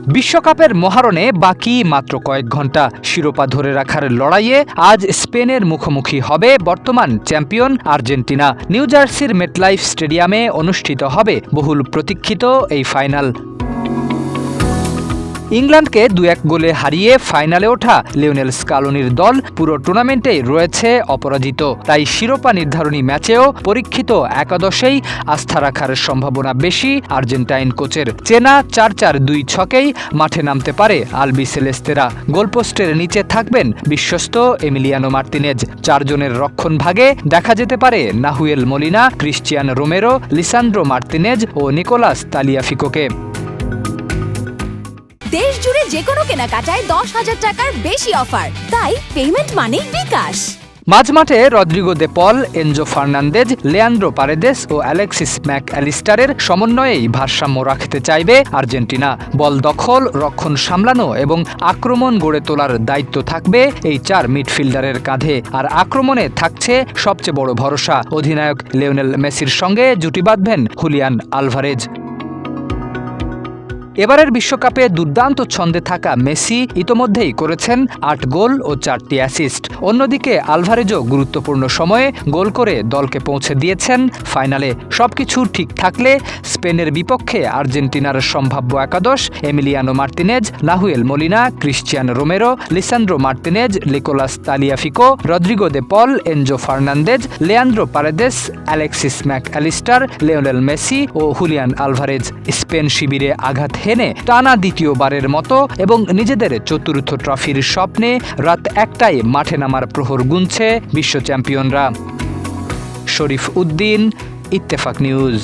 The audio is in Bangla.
বিশ্বকাপের মহারণে বাকি মাত্র কয়েক ঘন্টা। শিরোপা ধরে রাখার লড়াইয়ে আজ স্পেনের মুখোমুখি হবে বর্তমান চ্যাম্পিয়ন আর্জেন্টিনা। নিউ জার্সির মেটলাইফ স্টেডিয়ামে অনুষ্ঠিত হবে বহুল প্রতীক্ষিত এই ফাইনাল। ইংল্যান্ডকে ২-১ গোলে হারিয়ে ফাইনালে ওঠা লিওনেল স্কালোনির দল পুরো টুর্নামেন্টেই রয়েছে অপরাজিত। তাই শিরোপা নির্ধারণী ম্যাচেও পরীক্ষিত একাদশেই আস্থা রাখার সম্ভাবনা বেশি আর্জেন্টাইন কোচের। চেনা ৪-৪-২ ছকেই মাঠে নামতে পারে আলবি সেলেস্তেরা। গোলপোস্টের নিচে থাকবেন বিশ্বস্ত এমিলিয়ানো মার্তিনেজ। ৪ জনের রক্ষণভাগে দেখা যেতে পারে Nahuel Molina, Cristian Romero, Lisandro Martinez ও নিকোলাস তালিয়াফিকোকে। দেশ জুড়ে যে কোনো কেনাকাটায় ১০,০০০ টাকার বেশি অফার, তাই পেমেন্ট মানেই বিকাশ। মাঝমাঠে Rodrigo De Paul, Enzo Fernandez, Leandro Paredes ও অ্যালেক্সিস ম্যাক অ্যালিস্টারের সমন্বয়েই ভারসাম্য রাখতে চাইবে আর্জেন্টিনা। বল দখল, রক্ষণ সামলানো এবং আক্রমণ গড়ে তোলার দায়িত্ব থাকবে এই ৪ মিডফিল্ডারের কাঁধে। আর আক্রমণে থাকছে সবচেয়ে বড় ভরসা, অধিনায়ক লিওনেল মেসির সঙ্গে জুটি বাঁধবেন হুলিয়ান আলভারেজ। এবারের বিশ্বকাপে দুর্দান্ত ছন্দে থাকা মেসি ইতোমধ্যেই করেছেন ৮ গোল ও ৪টি অ্যাসিস্ট। অন্যদিকে আলভারেজও গুরুত্বপূর্ণ সময়ে গোল করে দলকে পৌঁছে দিয়েছেন ফাইনালে। সবকিছু ঠিক থাকলে স্পেনের বিপক্ষে আর্জেন্টিনার সম্ভাব্য একাদশ Emiliano Martinez, Nahuel Molina, Cristian Romero, Lisandro Martinez, Nicolas Tagliafico, Rodrigo De Paul, Enzo Fernandez, Leandro Paredes, Alexis Mac Allister, Lionel Messi ও হুলিয়ান আলভারেজ। স্পেন শিবিরে আঘাত হেনে টানা দ্বিতীয়বারের মতো এবং নিজেদের চতুর্থ ট্রফির স্বপ্নে রাত ১টায় মাঠে নামার প্রহর গুনছে বিশ্ব চ্যাম্পিয়নরা। শরীফ উদ্দিন, ইত্তেফাক নিউজ।